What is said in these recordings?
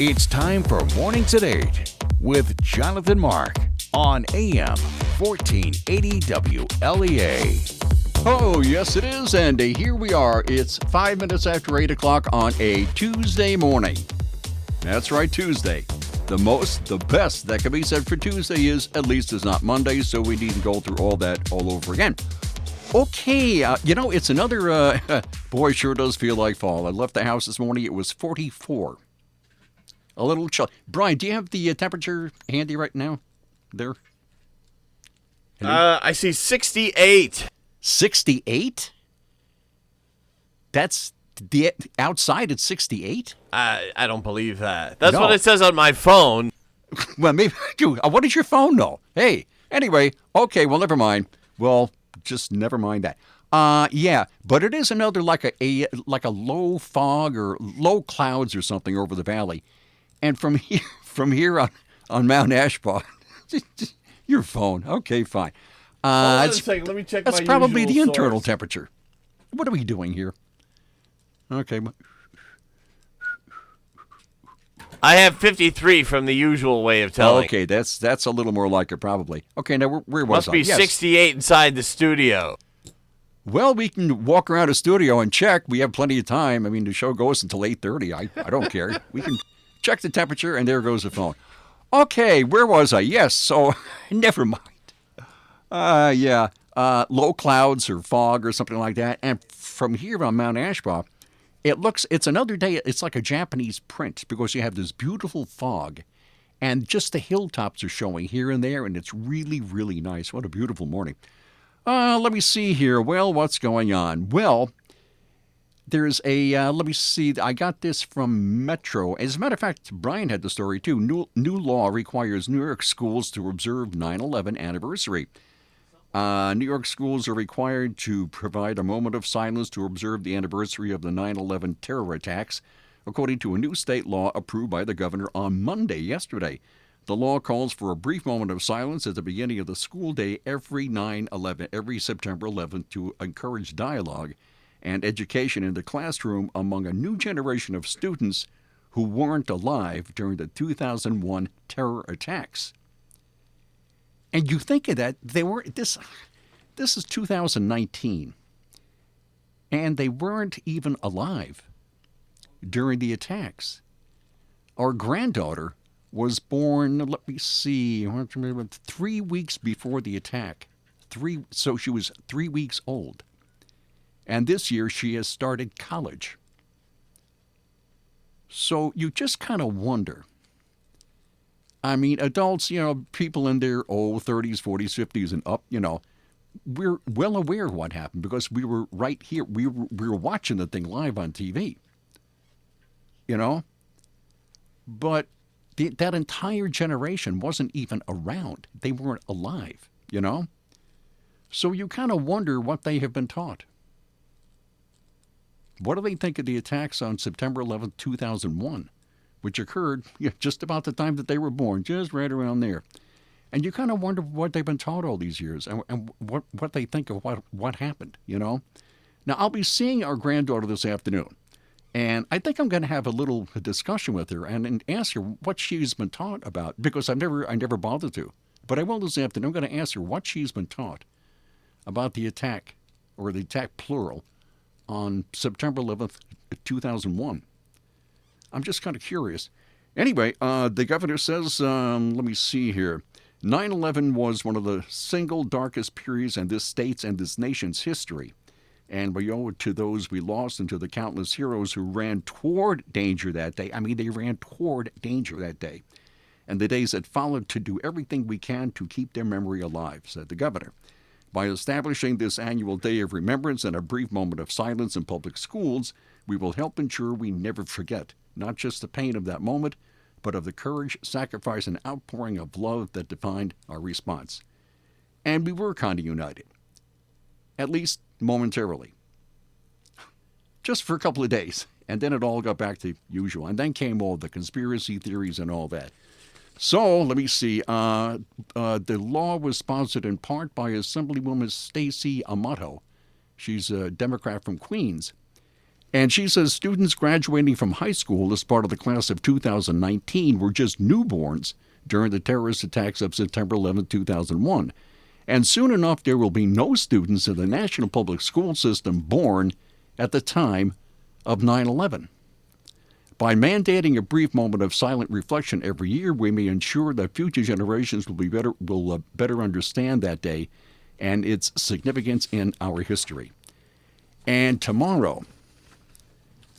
It's time for Mornings at 8 with Jonathan Mark on AM 1480 WLEA. Oh, yes, it is. And here we are. It's 5 minutes after 8 o'clock on a Tuesday morning. That's right, Tuesday. The best that can be said for Tuesday is at least it's not Monday, so we needn't go through all that all over again. Okay, it's another, boy, sure does feel like fall. I left the house this morning. It was 44. A little chill. Brian, do you have the temperature handy right now? There? I see 68. 68? That's the outside at 68? I don't believe that. That's No. what it says on my phone. Well, maybe, dude, what does your phone know? Hey, anyway, okay, well, never mind. Well, just never mind that. Yeah, but it is another like a low fog or low clouds or something over the valley. And from here on Mount Ashbaugh, your phone. Okay, fine. Hold on a second. Let me check That's my probably the usual internal source. temperature. What are we doing here? Okay. I have 53 from the usual way of telling. Okay, that's a little more like it probably. Okay, now where was Must I? be Yes. 68 inside the studio. Well, we can walk around the studio and check. We have plenty of time. I mean, the show goes until 8:30. I don't care. We can check the temperature, and there goes the phone. Okay, where was I? Yes, so never mind. Low clouds or fog or something like that. And from here on Mount Ashbaugh, it's another day. It's like a Japanese print because you have this beautiful fog, and just the hilltops are showing here and there, and it's really, really nice. What a beautiful morning. Let me see here. Well, what's going on? Well, there's let me see. I got this from Metro. As a matter of fact, Brian had the story too. New law requires New York schools to observe 9/11 anniversary. New York schools are required to provide a moment of silence to observe the anniversary of the 9/11 terror attacks, according to a new state law approved by the governor on Monday, yesterday. The law calls for a brief moment of silence at the beginning of the school day every September 11th to encourage dialogue and education in the classroom among a new generation of students who weren't alive during the 2001 terror attacks. And you think of that, this is 2019, and they weren't even alive during the attacks. Our granddaughter was born, let me see, 3 weeks before the attack. So she was 3 weeks old. And this year she has started college. So you just kind of wonder. I mean, adults, people in their 30s, 40s, 50s and up, we're well aware of what happened because we were right here. We were watching the thing live on TV, But that entire generation wasn't even around. They weren't alive, So you kind of wonder what they have been taught. What do they think of the attacks on September 11th, 2001, which occurred just about the time that they were born, just right around there? And you kind of wonder what they've been taught all these years and what they think of what happened, Now, I'll be seeing our granddaughter this afternoon, and I think I'm going to have a little discussion with her and ask her what she's been taught about, because I never bothered to. But I will this afternoon. I'm going to ask her what she's been taught about the attack, or the attack plural, on September 11th, 2001. I'm just kind of curious. Anyway, the governor says, let me see here, 9/11 was one of the single darkest periods in this state's and this nation's history. And we owe it to those we lost and to the countless heroes who ran toward danger that day. I mean, they ran toward danger that day. And the days that followed to do everything we can to keep their memory alive, said the governor. By establishing this annual day of remembrance and a brief moment of silence in public schools, we will help ensure we never forget, not just the pain of that moment, but of the courage, sacrifice, and outpouring of love that defined our response. And we were kind of united, at least momentarily, just for a couple of days. And then it all got back to usual. And then came all the conspiracy theories and all that. So, let me see. The law was sponsored in part by Assemblywoman Stacey Amato. She's a Democrat from Queens. And she says students graduating from high school as part of the class of 2019 were just newborns during the terrorist attacks of September 11, 2001. And soon enough, there will be no students in the national public school system born at the time of 9/11. By mandating a brief moment of silent reflection every year, we may ensure that future generations will better understand that day and its significance in our history. And tomorrow,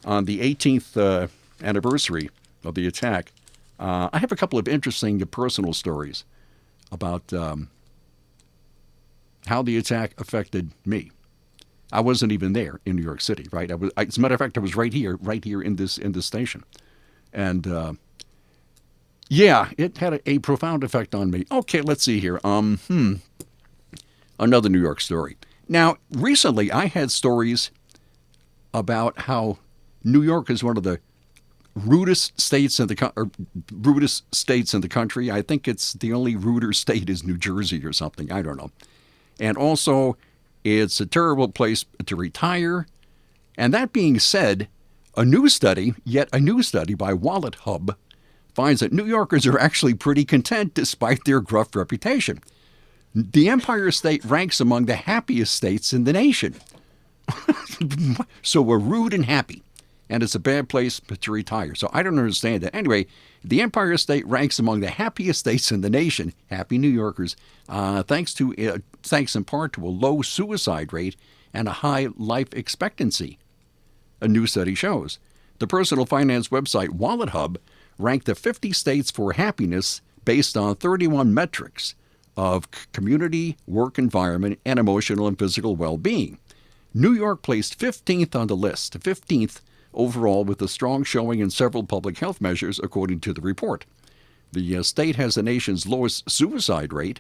on the 18th anniversary of the attack, I have a couple of interesting personal stories about how the attack affected me. I wasn't even there in New York City, right? As a matter of fact, I was right here in this station, and yeah, it had a profound effect on me. Okay, let's see here. Another New York story. Now, recently, I had stories about how New York is one of the rudest states in the country. I think it's the only ruder state is New Jersey or something. I don't know. And also, it's a terrible place to retire. And that being said, yet a new study by Wallet Hub finds that New Yorkers are actually pretty content despite their gruff reputation. The Empire State ranks among the happiest states in the nation. So we're rude and happy, and it's a bad place to retire. So I don't understand that. Anyway, the Empire State ranks among the happiest states in the nation, happy New Yorkers, thanks in part to a low suicide rate and a high life expectancy, a new study shows. The personal finance website Wallet Hub ranked the 50 states for happiness based on 31 metrics of community, work environment, and emotional and physical well-being. New York placed 15th on the list, 15th overall, with a strong showing in several public health measures, according to the report. The state has the nation's lowest suicide rate,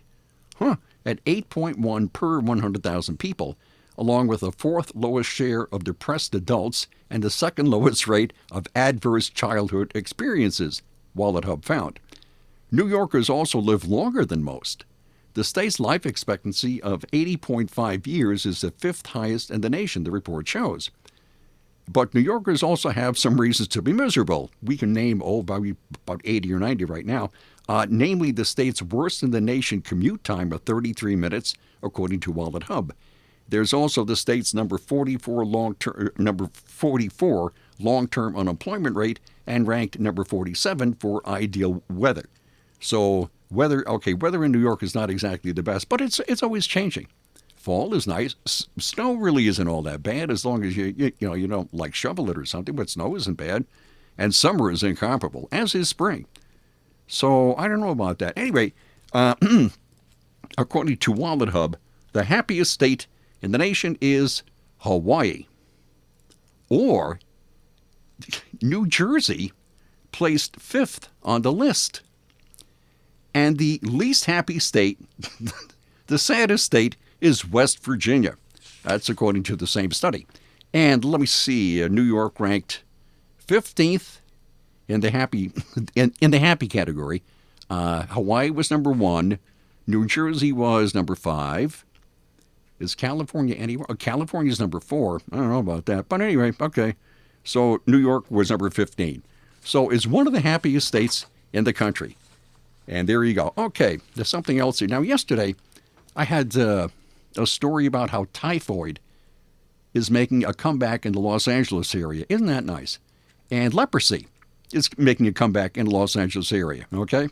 at 8.1 per 100,000 people, along with the fourth lowest share of depressed adults and the second lowest rate of adverse childhood experiences, Wallet Hub found. New Yorkers also live longer than most. The state's life expectancy of 80.5 years is the fifth highest in the nation, the report shows. But New Yorkers also have some reasons to be miserable. We can name, about 80 or 90 right now, namely the state's worst-in-the-nation commute time of 33 minutes, according to Wallet Hub. There's also the state's number 44 long-term unemployment rate and ranked number 47 for ideal weather. So weather in New York is not exactly the best, but it's always changing. Fall is nice. Snow really isn't all that bad as long as you don't like shovel it or something, but snow isn't bad. And summer is incomparable, as is spring. So I don't know about that. Anyway, according to Wallet Hub, the happiest state in the nation is Hawaii. Or New Jersey placed 5th on the list. And the least happy state, the saddest state, is West Virginia. That's according to the same study. And let me see, New York ranked 15th in the happy in the happy category. Hawaii was number 1. New Jersey was number 5. Is California anywhere? California's number 4. I don't know about that. But anyway, okay. So New York was number 15. So it's one of the happiest states in the country. And there you go. Okay, there's something else here. Now, yesterday, I had a story about how typhoid is making a comeback in the Los Angeles area. Isn't that nice? And leprosy is making a comeback in the Los Angeles area, okay?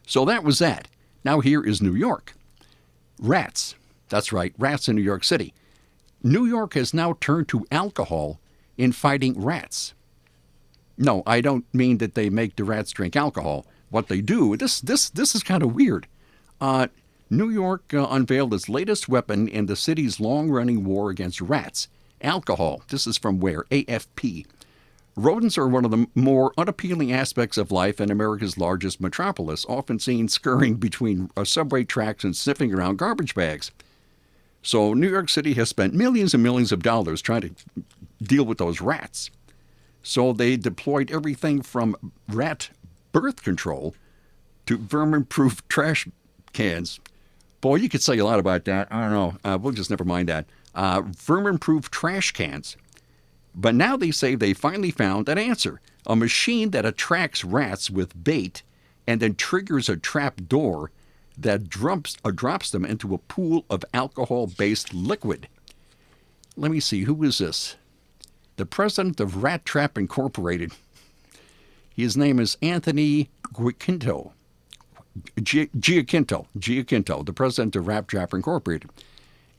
So that was that. Now here is New York. Rats. That's right, rats in New York City. New York has now turned to alcohol in fighting rats. No, I don't mean that they make the rats drink alcohol. What they do, this is kind of weird. New York unveiled its latest weapon in the city's long-running war against rats, alcohol. This is from where? AFP. Rodents are one of the more unappealing aspects of life in America's largest metropolis, often seen scurrying between subway tracks and sniffing around garbage bags. So New York City has spent millions and millions of dollars trying to deal with those rats. So they deployed everything from rat birth control to vermin-proof trash cans. Boy, you could say a lot about that. I don't know. We'll just never mind that. Vermin-proof trash cans But now they say they finally found an answer, a machine that attracts rats with bait and then triggers a trap door that drops them into a pool of alcohol-based liquid. Let me see, who is this? The president of Rat Trap Incorporated. His name is Anthony Giacinto, the president of Rat Trap Incorporated.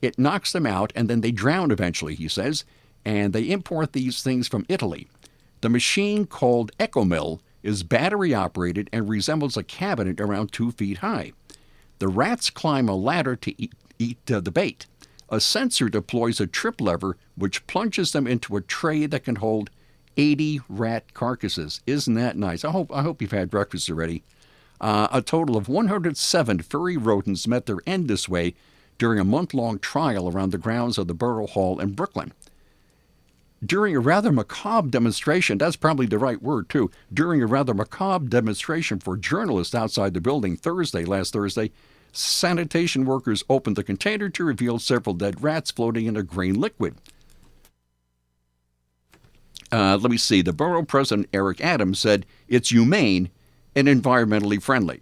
It knocks them out, and then they drown eventually, he says, and they import these things from Italy. The machine, called EcoMill, is battery-operated and resembles a cabinet around 2 feet high. The rats climb a ladder to eat the bait. A sensor deploys a trip lever which plunges them into a tray that can hold 80 rat carcasses. Isn't that nice? I hope you've had breakfast already. A total of 107 furry rodents met their end this way during a month-long trial around the grounds of the Borough Hall in Brooklyn. During a rather macabre demonstration, that's probably the right word too, during a rather macabre demonstration for journalists outside the building last Thursday, sanitation workers opened the container to reveal several dead rats floating in a green liquid. Let me see. The borough president, Eric Adams, said it's humane and environmentally friendly.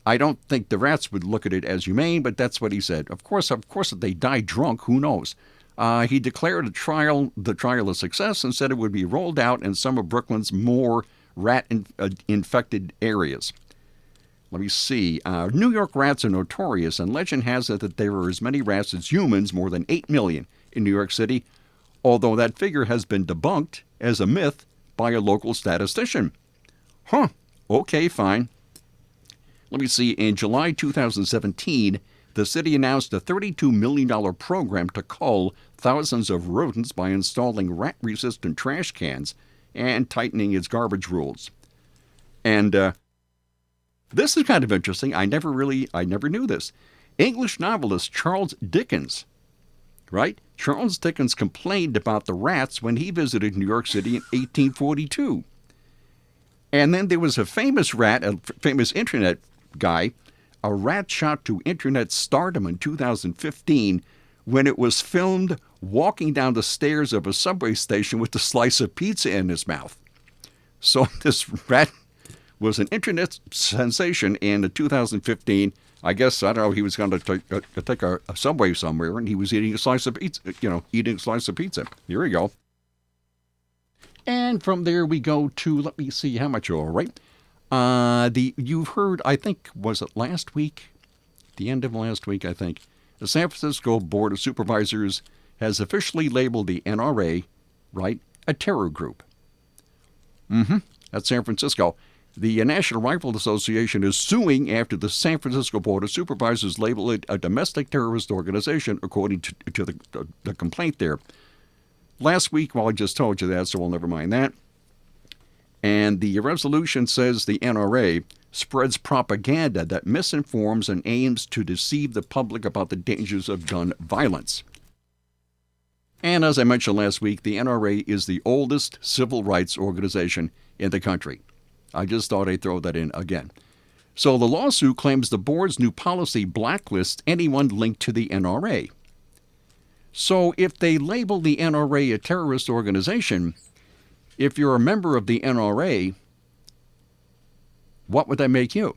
I don't think the rats would look at it as humane, but that's what he said. Of course, if they die drunk, who knows? He declared the trial a success and said it would be rolled out in some of Brooklyn's more rat-infected areas. Let me see. New York rats are notorious, and legend has it that there are as many rats as humans, more than 8 million in New York City, although that figure has been debunked as a myth by a local statistician. Huh. Okay, fine. Let me see. In July 2017, the city announced a $32 million program to cull thousands of rodents by installing rat-resistant trash cans and tightening its garbage rules. And this is kind of interesting. I never knew this. English novelist Charles Dickens, right? Charles Dickens complained about the rats when he visited New York City in 1842. And then there was a famous internet guy, a rat shot to internet stardom in 2015 when it was filmed walking down the stairs of a subway station with a slice of pizza in his mouth. So this rat was an internet sensation in 2015. I guess, I don't know, he was going to take a subway somewhere, and he was eating a slice of pizza, Here we go. And from there we go to, let me see how much, all right. You've heard, I think, was it last week? The end of last week, I think. The San Francisco Board of Supervisors has officially labeled the NRA, right, a terror group. That's San Francisco. The National Rifle Association is suing after the San Francisco Board of Supervisors labeled it a domestic terrorist organization, according to the complaint there. Last week, well, I just told you that, so we'll never mind that. And the resolution says the NRA spreads propaganda that misinforms and aims to deceive the public about the dangers of gun violence. And as I mentioned last week, the NRA is the oldest civil rights organization in the country. I just thought I'd throw that in again. So the lawsuit claims the board's new policy blacklists anyone linked to the NRA. So if they label the NRA a terrorist organization, if you're a member of the NRA, what would that make you?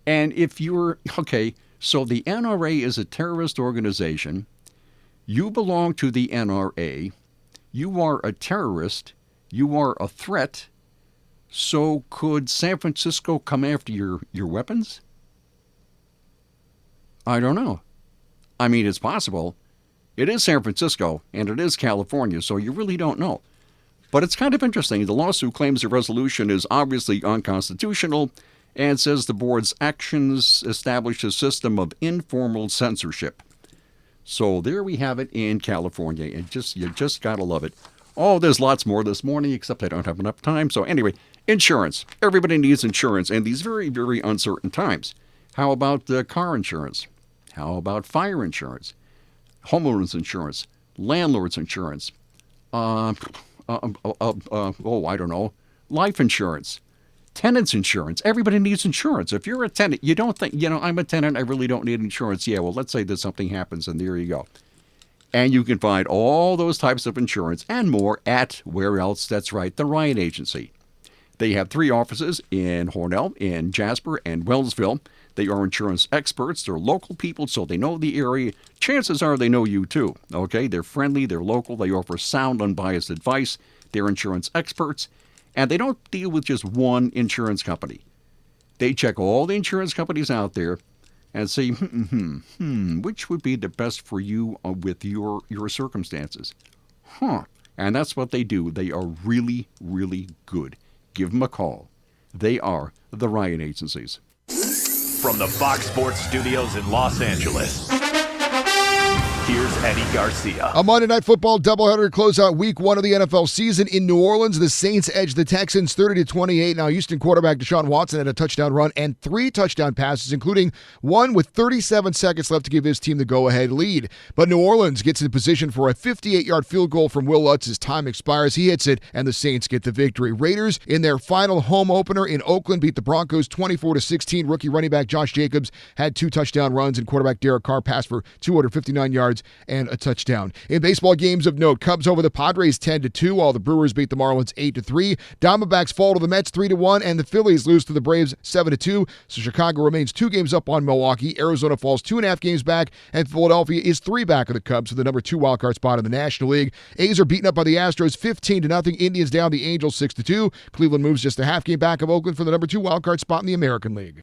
And if you're, okay, so the NRA is a terrorist organization, you belong to the NRA, you are a terrorist, you are a threat, so could San Francisco come after your weapons? I don't know. I mean, it's possible. It is San Francisco, and it is California, so you really don't know. But it's kind of interesting. The lawsuit claims the resolution is obviously unconstitutional and says the board's actions establish a system of informal censorship. So there we have it in California. You just got to love it. Oh, there's lots more this morning, except I don't have enough time. So anyway, insurance. Everybody needs insurance in these very, very uncertain times. How about car insurance? How about fire insurance? Homeowners insurance? Landlord's insurance? I don't know. Life insurance? Tenants insurance? Everybody needs insurance. If you're a tenant, you don't think, I'm a tenant, I really don't need insurance. Yeah, well, let's say that something happens, and there you go. And you can find all those types of insurance and more at where else? That's right, the Ryan Agency. They have 3 offices in Hornell, in Jasper, and Wellsville. They are insurance experts. They're local people, so they know the area. Chances are they know you too, okay? They're friendly, they're local, they offer sound, unbiased advice. They're insurance experts, and they don't deal with just one insurance company. They check all the insurance companies out there and say, which would be the best for you with your circumstances? And that's what they do. They are really, really good. Give them a call. They are the Ryan Agencies. From the Fox Sports Studios in Los Angeles, here's Eddie Garcia. A Monday Night Football doubleheader to close out Week 1 of the NFL season in New Orleans. The Saints edged the Texans 30-28. Now, Houston quarterback Deshaun Watson had a touchdown run and 3 touchdown passes, including one with 37 seconds left to give his team the go-ahead lead. But New Orleans gets in position for a 58-yard field goal from Will Lutz as time expires. He hits it, and the Saints get the victory. Raiders, in their final home opener in Oakland, beat the Broncos 24-16. Rookie running back Josh Jacobs had 2 touchdown runs, and quarterback Derek Carr passed for 259 yards and a touchdown. In baseball games of note, Cubs over the Padres 10-2, while the Brewers beat the Marlins 8-3. Diamondbacks fall to the Mets 3-1, and the Phillies lose to the Braves 7-2. So Chicago remains 2 games up on Milwaukee. Arizona falls 2.5 games back, and Philadelphia is 3 back of the Cubs for the number 2 wildcard spot in the National League. A's are beaten up by the Astros 15-0. Indians down the Angels 6-2. Cleveland moves just a half game back of Oakland for the number 2 wildcard spot in the American League.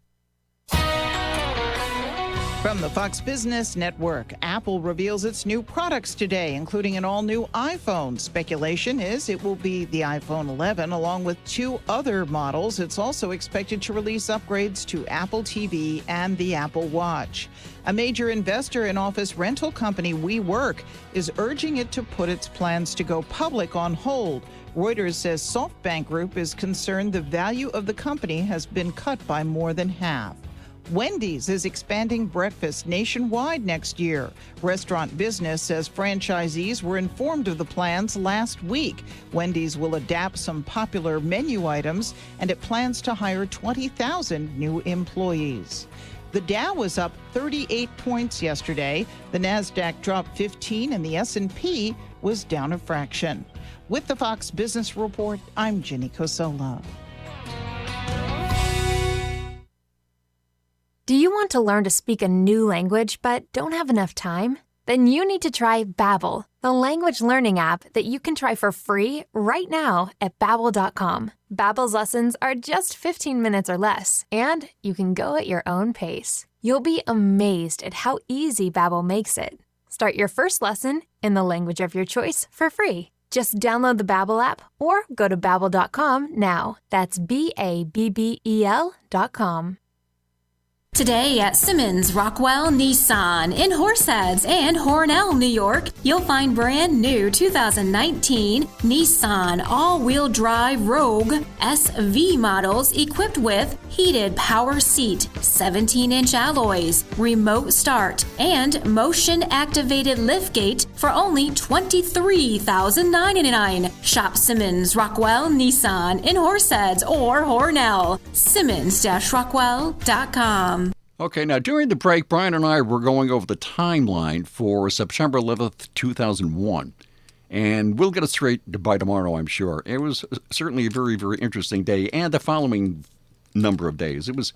From the Fox Business Network, Apple reveals its new products today, including an all-new iPhone. Speculation is it will be the iPhone 11, along with 2 other models. It's also expected to release upgrades to Apple TV and the Apple Watch. A major investor in office rental company WeWork is urging it to put its plans to go public on hold. Reuters says SoftBank Group is concerned the value of the company has been cut by more than half. Wendy's is expanding breakfast nationwide next year. Restaurant Business says franchisees were informed of the plans last week. Wendy's will adapt some popular menu items, and it plans to hire 20,000 new employees. The Dow was up 38 points yesterday. The Nasdaq dropped 15, and the S&P was down a fraction. With the Fox Business Report, I'm Jenny Cosola. Do you want to learn to speak a new language but don't have enough time? Then you need to try Babel, the language learning app that you can try for free right now at Babel.com. Babel's lessons are just 15 minutes or less, and you can go at your own pace. You'll be amazed at how easy Babel makes it. Start your first lesson in the language of your choice for free. Just download the Babel app or go to Babel.com now. That's Babbel.com. Today at Simmons Rockwell Nissan in Horseheads and Hornell, New York, you'll find brand new 2019 Nissan all-wheel drive Rogue SV models equipped with heated power seat, 17-inch alloys, remote start, and motion-activated liftgate for only $23,999. Shop Simmons Rockwell Nissan in Horseheads or Hornell. Simmons-Rockwell.com. Okay, now during the break, Brian and I were going over the timeline for September 11th, 2001. And we'll get it straight by tomorrow, I'm sure. It was certainly a very, very interesting day, and the following number of days. It was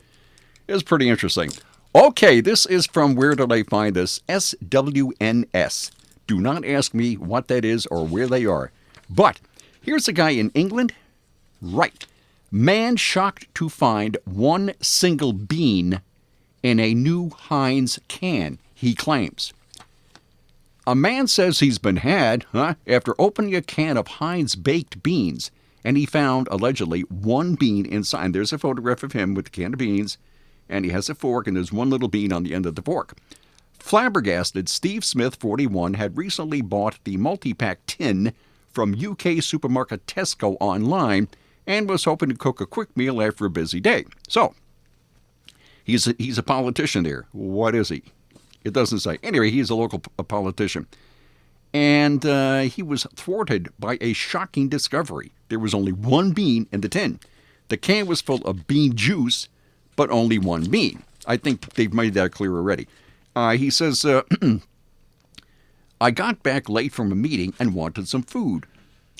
pretty interesting. Okay, this is from, where did I find this? SWNS. Do not ask me what that is or where they are. But here's a guy in England. Right. Man shocked to find one single bean in a new Heinz can, he claims. A man says he's been had after opening a can of Heinz baked beans, and he found, allegedly, one bean inside. And there's a photograph of him with the can of beans, and he has a fork, and there's one little bean on the end of the fork. Flabbergasted, Steve Smith, 41, had recently bought the multi-pack tin from UK supermarket Tesco online and was hoping to cook a quick meal after a busy day. So, he's a politician there. What is he? It doesn't say. Anyway, he's a local politician. And he was thwarted by a shocking discovery. There was only one bean in the tin. The can was full of bean juice, but only one bean. I think they've made that clear already. He says, I got back late from a meeting and wanted some food.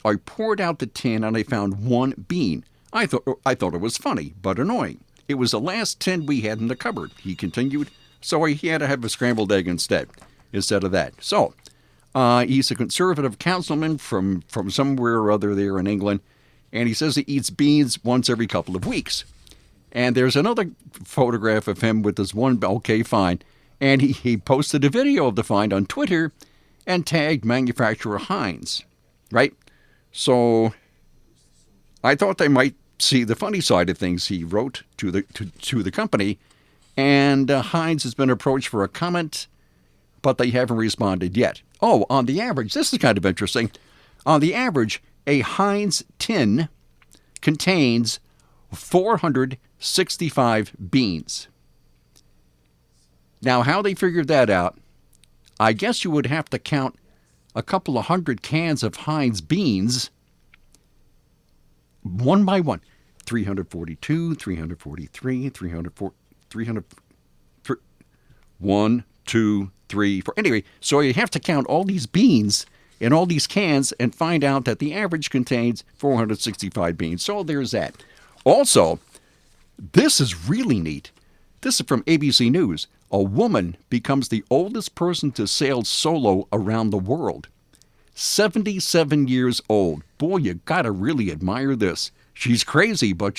I poured out the tin and I found one bean. I thought it was funny, but annoying. It was the last tin we had in the cupboard, he continued, so he had to have a scrambled egg instead of that. So, he's a conservative councilman from somewhere or other there in England, and he says he eats beans once every couple of weeks. And there's another photograph of him with this one, okay, fine, and he posted a video of the find on Twitter and tagged manufacturer Heinz, right? So I thought they might see the funny side of things, he wrote to the company, and Heinz has been approached for a comment, but they haven't responded yet. Oh, on the average, this is kind of interesting. On the average, a Heinz tin contains 465 beans. Now, how they figured that out, I guess you would have to count a couple of hundred cans of Heinz beans one by one. 342, 343, 304, 300, 1, 2, 3, 4. Anyway, so you have to count all these beans in all these cans and find out that the average contains 465 beans. So there's that. Also, this is really neat. This is from ABC News. A woman becomes the oldest person to sail solo around the world. 77 years old. Boy, you gotta really admire this. She's crazy, but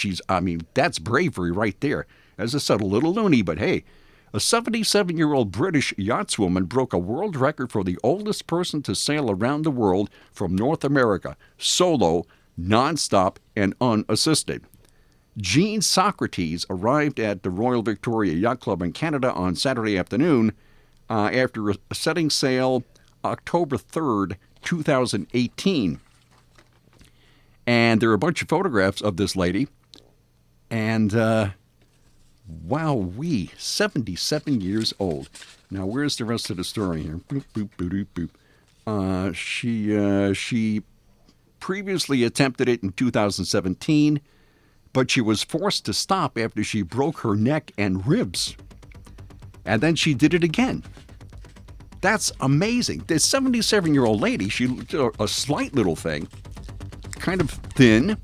that's bravery right there. As I said, a little loony, but hey, a 77-year-old British yachtswoman broke a world record for the oldest person to sail around the world from North America, solo, nonstop, and unassisted. Jean Socrates arrived at the Royal Victoria Yacht Club in Canada on Saturday afternoon after setting sail October 3rd, 2018. And there are a bunch of photographs of this lady. And, wowee, 77 years old. Now, where's the rest of the story here? Boop, boop, boop, boop, boop. She previously attempted it in 2017, but she was forced to stop after she broke her neck and ribs. And then she did it again. That's amazing. This 77-year-old lady, she a slight little thing, kind of thin,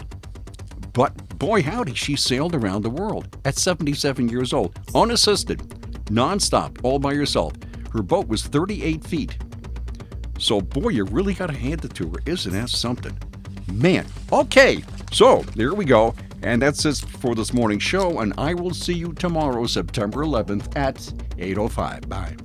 but boy howdy, she sailed around the world at 77 years old, unassisted, nonstop, all by herself. Her boat was 38 feet. So boy, you really got to hand it to her. Isn't that something? Man. Okay, so there we go. And that's it for this morning's show, and I will see you tomorrow, September 11th at 8:05. Bye.